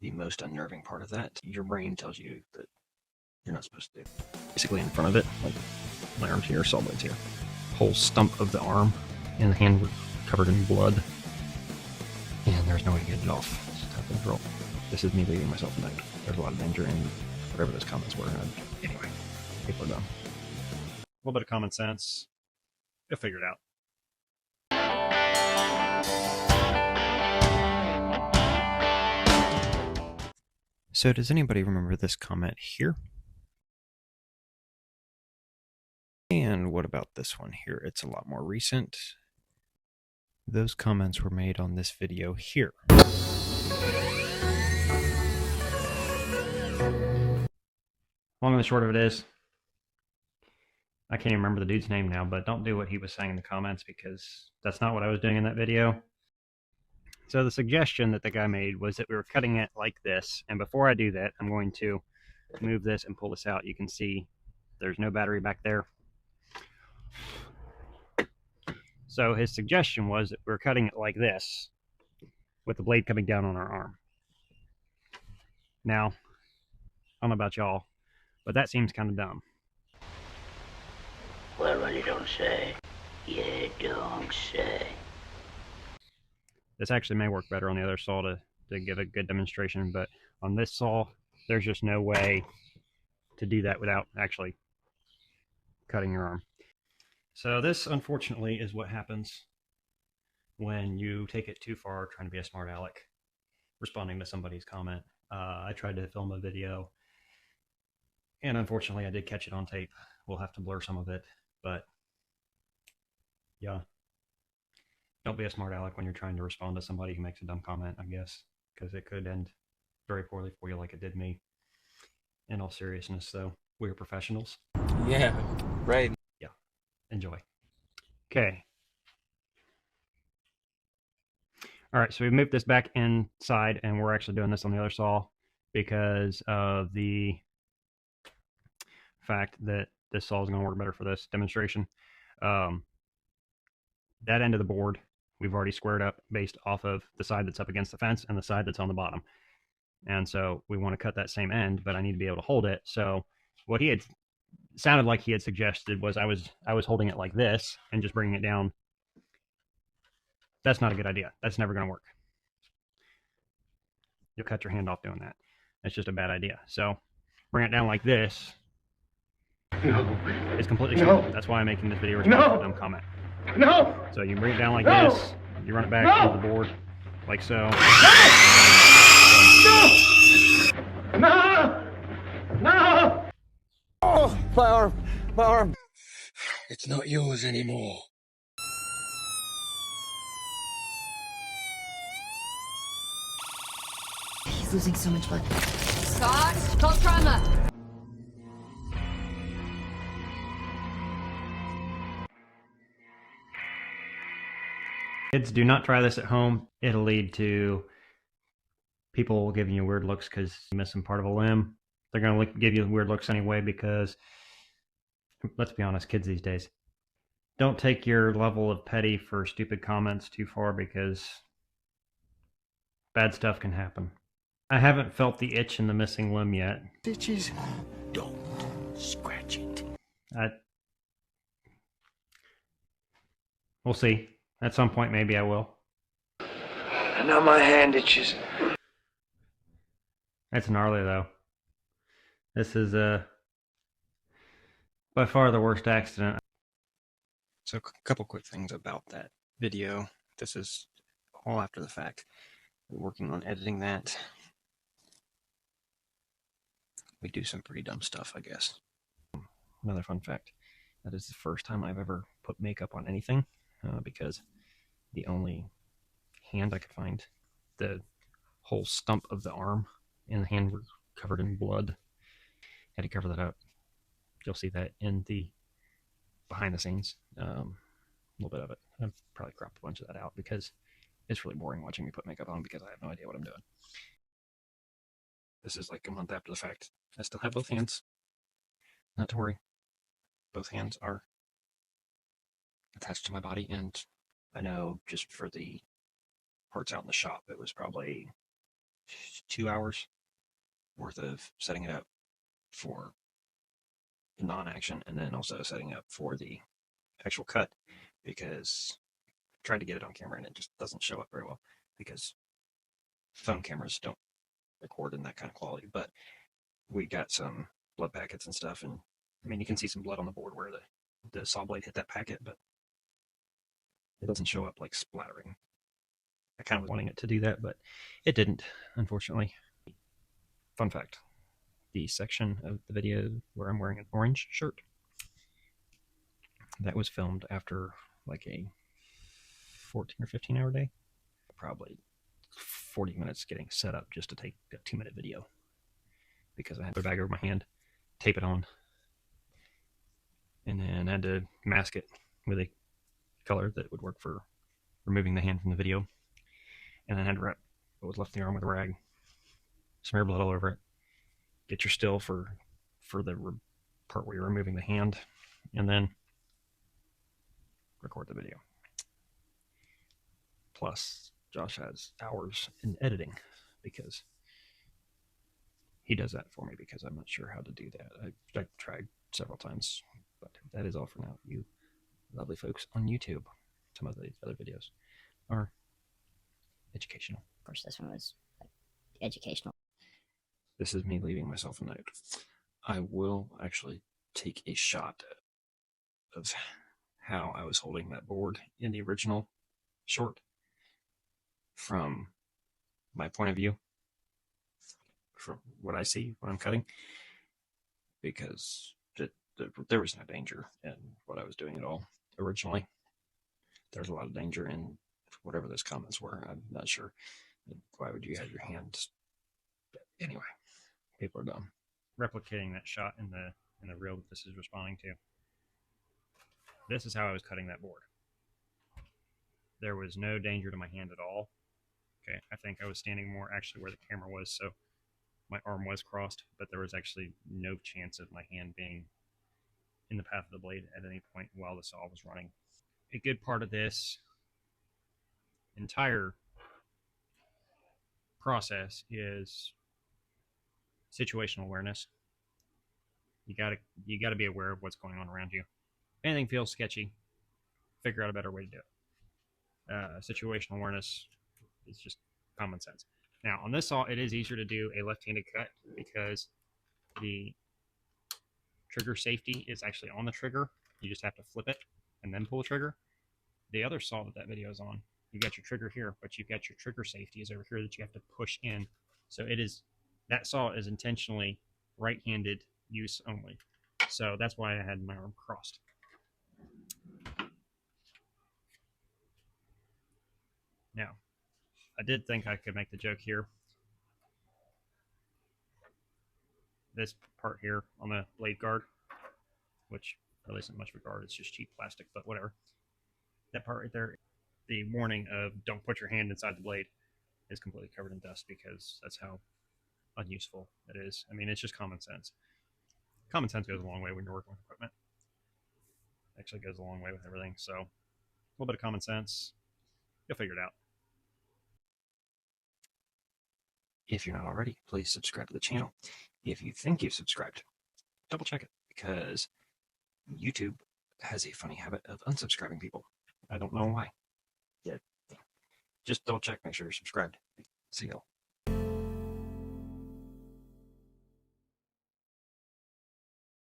the most unnerving part of that. Your brain tells you that you're not supposed to do. Basically in front of it, like my arms here, saw blades here. Whole stump of the arm and the hand were covered in blood. And there's no way to get it off. It's tough control. This is me leaving myself tonight. There's a lot of danger in whatever those comments were. Anyway, people are dumb. A little bit of common sense. You'll figure it out. So does anybody remember this comment here? And what about this one here? It's a lot more recent. Those comments were made on this video here. Long and the short of it is, I can't even remember the dude's name now, but don't do what he was saying in the comments because that's not what I was doing in that video. So the suggestion that the guy made was that we were cutting it like this. And before I do that, I'm going to move this and pull this out. You can see there's no battery back there. So his suggestion was that we're cutting it like this with the blade coming down on our arm. Now, I don't know about y'all, but that seems kind of dumb. Well, you don't say. You don't say. This actually may work better on the other saw to give a good demonstration, but on this saw, there's just no way to do that without actually cutting your arm. So this, unfortunately, is what happens when you take it too far trying to be a smart aleck, responding to somebody's comment. I tried to film a video, and unfortunately, I did catch it on tape. We'll have to blur some of it, but yeah. Don't be a smart aleck when you're trying to respond to somebody who makes a dumb comment, I guess, because it could end very poorly for you like it did me. In all seriousness, though, we're professionals. Yeah, right. Yeah, enjoy. Okay. All right, so we moved this back inside, and we're actually doing this on the other saw because of the fact that this saw is going to work better for this demonstration. That end of the board, we've already squared up based off of the side that's up against the fence and the side that's on the bottom. And so we want to cut that same end, but I need to be able to hold it. So what he had sounded like he had suggested was I was holding it like this and just bringing it down. That's not a good idea. That's never going to work. You'll cut your hand off doing that. That's just a bad idea. So bring it down like this. No. It's completely No. stupid. That's why I'm making this video response to a dumb comment. No! So you bring it down like No. this. You run it back No. to the board like so. No! No! No! Oh, my arm! My arm! It's not yours anymore. He's losing so much blood. Scott, call trauma. Kids, do not try this at home. It'll lead to people giving you weird looks because you're missing part of a limb. They're going to give you weird looks anyway because, let's be honest, kids these days. Don't take your level of petty for stupid comments too far because bad stuff can happen. I haven't felt the itch in the missing limb yet. Stitches, don't scratch it. We'll see. At some point, maybe I will. And now my hand itches. That's gnarly, though. This is by far the worst accident. So a couple quick things about that video. This is all after the fact. We're working on editing that. We do some pretty dumb stuff, I guess. Another fun fact. That is the first time I've ever put makeup on anything because the only hand I could find, the whole stump of the arm and the hand were covered in blood. Had to cover that up. You'll see that in the behind the scenes, a little bit of it. I've probably cropped a bunch of that out because it's really boring watching me put makeup on because I have no idea what I'm doing. This is like a month after the fact. I still have both hands. Not to worry. Both hands are attached to my body, and I know just for the parts out in the shop, it was probably 2 hours worth of setting it up for non-action, and then also setting up for the actual cut, because I tried to get it on camera and it just doesn't show up very well because phone cameras don't record in that kind of quality. But we got some blood packets and stuff, and I mean, you can see some blood on the board where the saw blade hit that packet, but it doesn't show up like splattering. I kind of was wanting it to do that, but it didn't, unfortunately. Fun fact, the section of the video where I'm wearing an orange shirt, that was filmed after like a 14 or 15 hour day. Probably 40 minutes getting set up just to take a 2-minute video, because I had to put a bag over my hand, tape it on, and then I had to mask it with a color that would work for removing the hand from the video, and then I had to wrap what was left in the arm with a rag, smear blood all over it, get your still for the part where you're removing the hand, and then record the video. Plus, Josh has hours in editing because he does that for me, because I'm not sure how to do that. I've tried several times, but that is all for now. You lovely folks on YouTube, some of the other videos are educational. Of course, this one was like, educational. This is me leaving myself a note. I will actually take a shot of how I was holding that board in the original short from my point of view, from what I see when I'm cutting, because there was no danger in what I was doing at all originally. There's a lot of danger in whatever those comments were. I'm not sure. Why would you have your hands? Anyway, people are dumb. Replicating that shot in the reel that this is responding to. This is how I was cutting that board. There was no danger to my hand at all. Okay, I think I was standing more actually where the camera was, so my arm was crossed, but there was actually no chance of my hand being in the path of the blade at any point while the saw was running. A good part of this entire process is situational awareness. You gotta be aware of what's going on around you. If anything feels sketchy, figure out a better way to do it. Situational awareness is just common sense. Now, on this saw, it is easier to do a left-handed cut because the trigger safety is actually on the trigger. You just have to flip it and then pull the trigger. The other saw that video is on, you got your trigger here, but you've got your trigger safety is over here that you have to push in. So that saw is intentionally right-handed use only. So that's why I had my arm crossed. Now, I did think I could make the joke here. This part here on the blade guard, which really isn't much of a guard, it's just cheap plastic, but whatever. That part right there, the warning of don't put your hand inside the blade, is completely covered in dust because that's how unuseful it is. I mean, it's just common sense. Common sense goes a long way when you're working with equipment. It actually goes a long way with everything. So a little bit of common sense, you'll figure it out. If you're not already, please subscribe to the channel. If you think you've subscribed, double check it, because YouTube has a funny habit of unsubscribing people. I don't know why. Yeah. Just double check, make sure you're subscribed. See y'all.